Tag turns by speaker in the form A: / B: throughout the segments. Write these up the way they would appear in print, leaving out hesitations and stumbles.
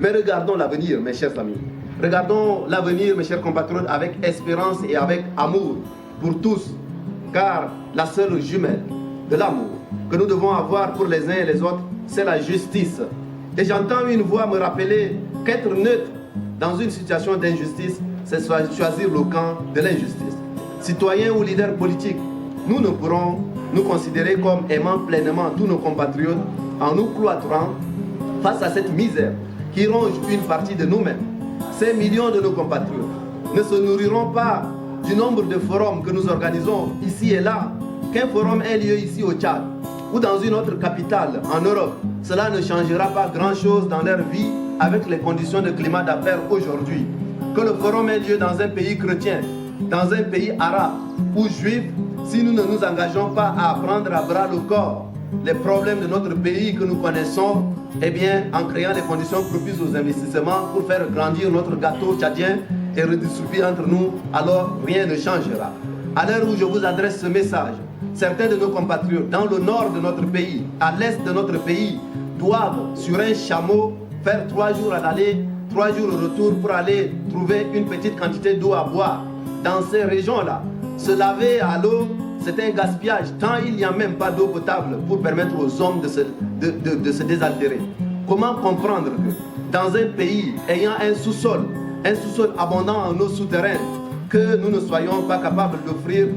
A: Mais regardons l'avenir, mes chers amis. Regardons l'avenir, mes chers compatriotes, avec espérance et avec amour pour tous. Car la seule jumelle de l'amour que nous devons avoir pour les uns et les autres, c'est la justice. Et j'entends une voix me rappeler qu'être neutre dans une situation d'injustice, c'est choisir le camp de l'injustice. Citoyens ou leaders politiques, nous ne pourrons nous considérer comme aimant pleinement tous nos compatriotes en nous cloîtrant face à cette misère qui ronge une partie de nous-mêmes. Ces millions de nos compatriotes ne se nourriront pas du nombre de forums que nous organisons ici et là. Qu'un forum ait lieu ici au Tchad ou dans une autre capitale en Europe, cela ne changera pas grand-chose dans leur vie avec les conditions de climat d'affaires aujourd'hui. Que le forum ait lieu dans un pays chrétien, dans un pays arabe ou juif, si nous ne nous engageons pas à prendre à bras le corps les problèmes de notre pays que nous connaissons, eh bien, en créant les conditions propices aux investissements pour faire grandir notre gâteau tchadien et redistribuer entre nous, alors rien ne changera. À l'heure où je vous adresse ce message, certains de nos compatriotes dans le nord de notre pays, à l'est de notre pays, doivent sur un chameau faire 3 jours à l'aller, 3 jours au retour pour aller trouver une petite quantité d'eau à boire. Dans ces régions-là, se laver à l'eau, c'est un gaspillage, tant il n'y a même pas d'eau potable pour permettre aux hommes de se désaltérer. Comment comprendre que dans un pays ayant un sous-sol abondant en eau souterraine, que nous ne soyons pas capables d'offrir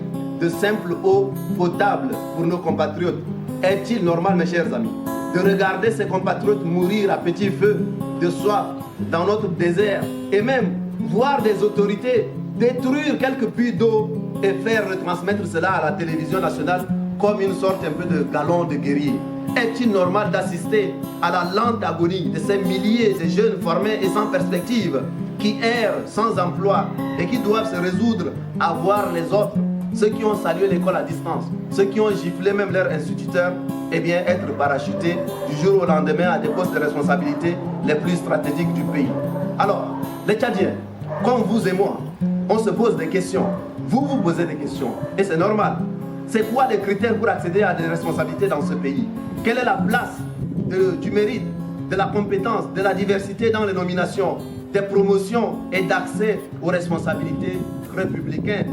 A: de simple eau potable pour nos compatriotes? Est-il normal, mes chers amis, de regarder ces compatriotes mourir à petit feu, de soif, dans notre désert, et même voir des autorités détruire quelques puits d'eau et faire retransmettre cela à la télévision nationale comme une sorte un peu de galon de guerrier? Est-il normal d'assister à la lente agonie de ces milliers de jeunes formés et sans perspective qui errent sans emploi et qui doivent se résoudre à voir les autres, ceux qui ont salué l'école à distance, ceux qui ont giflé même leur instituteur, eh bien être parachutés du jour au lendemain à des postes de responsabilité les plus stratégiques du pays? Alors, les Tchadiens, comme vous et moi, on se pose des questions. Vous vous posez des questions et c'est normal. C'est quoi les critères pour accéder à des responsabilités dans ce pays? Quelle est la place du mérite, de la compétence, de la diversité dans les nominations, des promotions et d'accès aux responsabilités républicaines?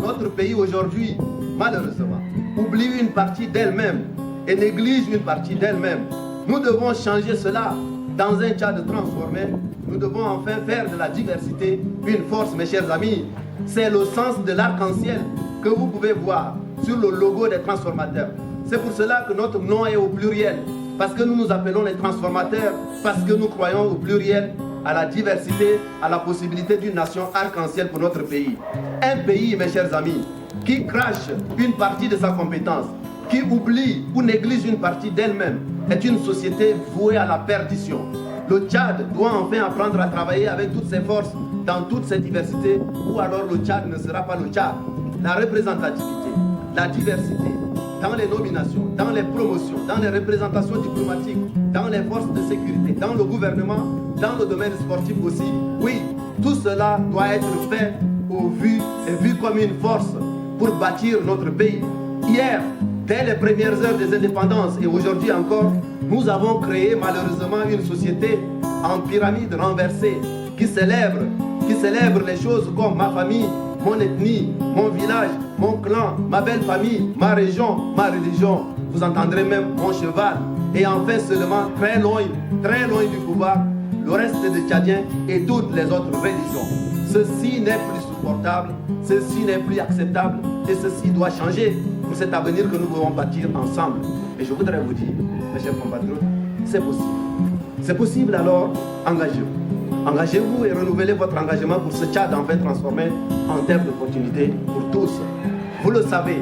A: Notre pays aujourd'hui, malheureusement, oublie une partie d'elle-même et néglige une partie d'elle-même. Nous devons changer cela dans un Tchad transformé. Nous devons enfin faire de la diversité une force, mes chers amis. C'est le sens de l'arc-en-ciel que vous pouvez voir sur le logo des transformateurs. C'est pour cela que notre nom est au pluriel, parce que nous nous appelons les transformateurs, parce que nous croyons au pluriel, à la diversité, à la possibilité d'une nation arc-en-ciel pour notre pays. Un pays, mes chers amis, qui crache une partie de sa compétence, qui oublie ou néglige une partie d'elle-même, est une société vouée à la perdition. Le Tchad doit enfin apprendre à travailler avec toutes ses forces dans toute cette diversité, ou alors le Tchad ne sera pas le Tchad. La représentativité, la diversité, dans les nominations, dans les promotions, dans les représentations diplomatiques, dans les forces de sécurité, dans le gouvernement, dans le domaine sportif aussi. Oui, tout cela doit être fait au vu et vu comme une force pour bâtir notre pays. Hier, dès les premières heures des indépendances et aujourd'hui encore, nous avons créé malheureusement une société en pyramide renversée qui célèbre les choses comme ma famille, mon ethnie, mon village, mon clan, ma belle famille, ma région, ma religion. Vous entendrez même mon cheval. Et enfin seulement, très loin du pouvoir, le reste des Tchadiens et toutes les autres religions. Ceci n'est plus supportable, ceci n'est plus acceptable et ceci doit changer pour cet avenir que nous devons bâtir ensemble. Et je voudrais vous dire, mes chers compatriotes, c'est possible. C'est possible, alors engagez-vous. Engagez-vous et renouvelez votre engagement pour ce Tchad enfin transformé en terre d'opportunité pour tous. Vous le savez,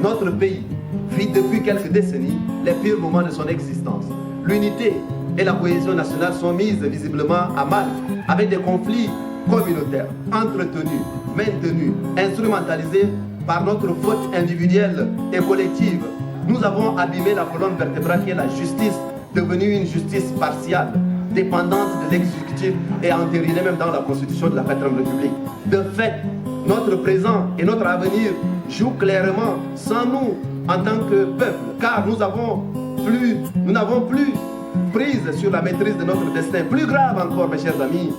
A: notre pays vit depuis quelques décennies les pires moments de son existence. L'unité et la cohésion nationale sont mises visiblement à mal avec des conflits communautaires entretenus, maintenus, instrumentalisés par notre faute individuelle et collective. Nous avons abîmé la colonne vertébrale qui est la justice, devenue une justice partiale, dépendante de l'exécutif et entérinée même dans la constitution de la 4e République. De fait, notre présent et notre avenir jouent clairement sans nous en tant que peuple, car nous n'avons plus prise sur la maîtrise de notre destin. Plus grave encore, mes chers amis,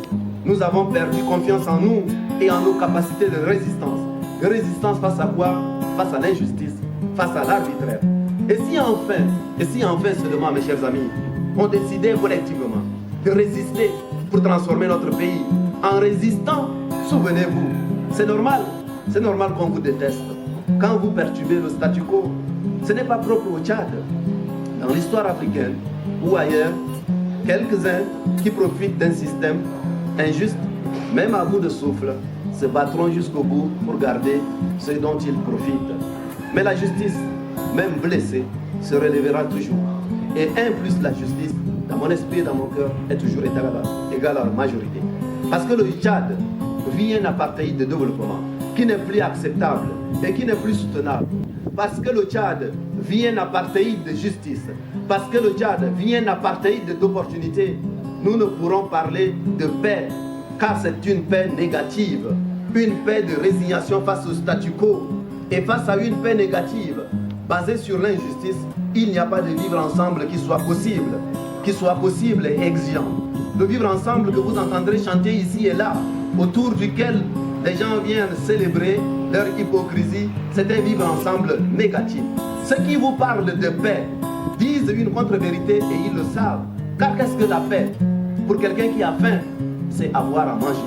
A: nous avons perdu confiance en nous et en nos capacités de résistance. De résistance face à quoi? Face à l'injustice, face à l'arbitraire. Et si enfin seulement, mes chers amis, on décidait collectivement de résister pour transformer notre pays, en résistant, souvenez-vous, c'est normal qu'on vous déteste. Quand vous perturbez le statu quo, ce n'est pas propre au Tchad. Dans l'histoire africaine ou ailleurs, quelques-uns qui profitent d'un système injuste, même à bout de souffle, se battront jusqu'au bout pour garder ce dont ils profitent. Mais la justice, même blessée, se relèvera toujours. Et 1 plus la justice, dans mon esprit et dans mon cœur, est toujours égal à la majorité. Parce que le Tchad vit un apartheid de développement qui n'est plus acceptable et qui n'est plus soutenable. Parce que le Tchad vit un apartheid de justice. Parce que le Tchad vit un apartheid d'opportunité. Nous ne pourrons parler de paix, car c'est une paix négative. Une paix de résignation face au statu quo. Et face à une paix négative, basée sur l'injustice, il n'y a pas de vivre ensemble qui soit possible et exigeant. Le vivre ensemble que vous entendrez chanter ici et là, autour duquel les gens viennent célébrer leur hypocrisie, c'est un vivre ensemble négatif. Ceux qui vous parlent de paix disent une contre-vérité et ils le savent. Car qu'est-ce que la paix? Pour quelqu'un qui a faim, c'est avoir à manger.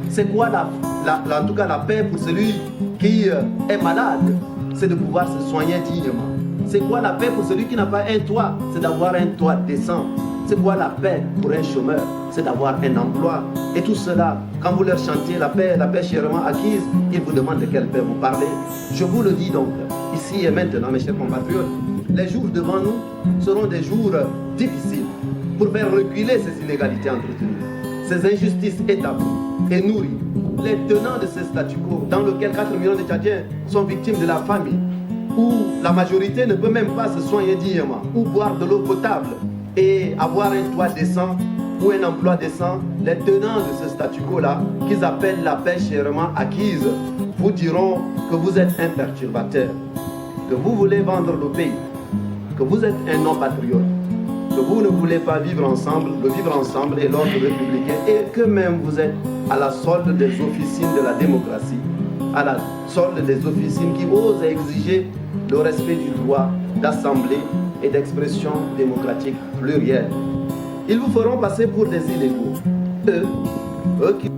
A: C'est quoi en tout cas la paix pour celui qui est malade? C'est de pouvoir se soigner dignement. C'est quoi la paix pour celui qui n'a pas un toit? C'est d'avoir un toit décent. C'est quoi la paix pour un chômeur? C'est d'avoir un emploi. Et tout cela, quand vous leur chantez la paix chèrement acquise, ils vous demandent de quelle paix vous parlez. Je vous le dis donc, ici et maintenant, mes chers compatriotes, les jours devant nous seront des jours difficiles pour faire reculer ces inégalités entretenues, ces injustices établies et nourries. Les tenants de ce statu quo, dans lequel 4 millions de Tchadiens sont victimes de la famine, où la majorité ne peut même pas se soigner dignement, ou boire de l'eau potable et avoir un toit décent ou un emploi décent, les tenants de ce statu quo-là, qu'ils appellent la paix chèrement acquise, vous diront que vous êtes un perturbateur, que vous voulez vendre le pays, que vous êtes un non-patriote, que vous ne voulez pas vivre ensemble, le vivre ensemble et l'ordre républicain, et que même vous êtes à la solde des officines de la démocratie, à la solde des officines qui osent exiger le respect du droit d'assemblée et d'expression démocratique plurielle. Ils vous feront passer pour des illégaux. Eux qui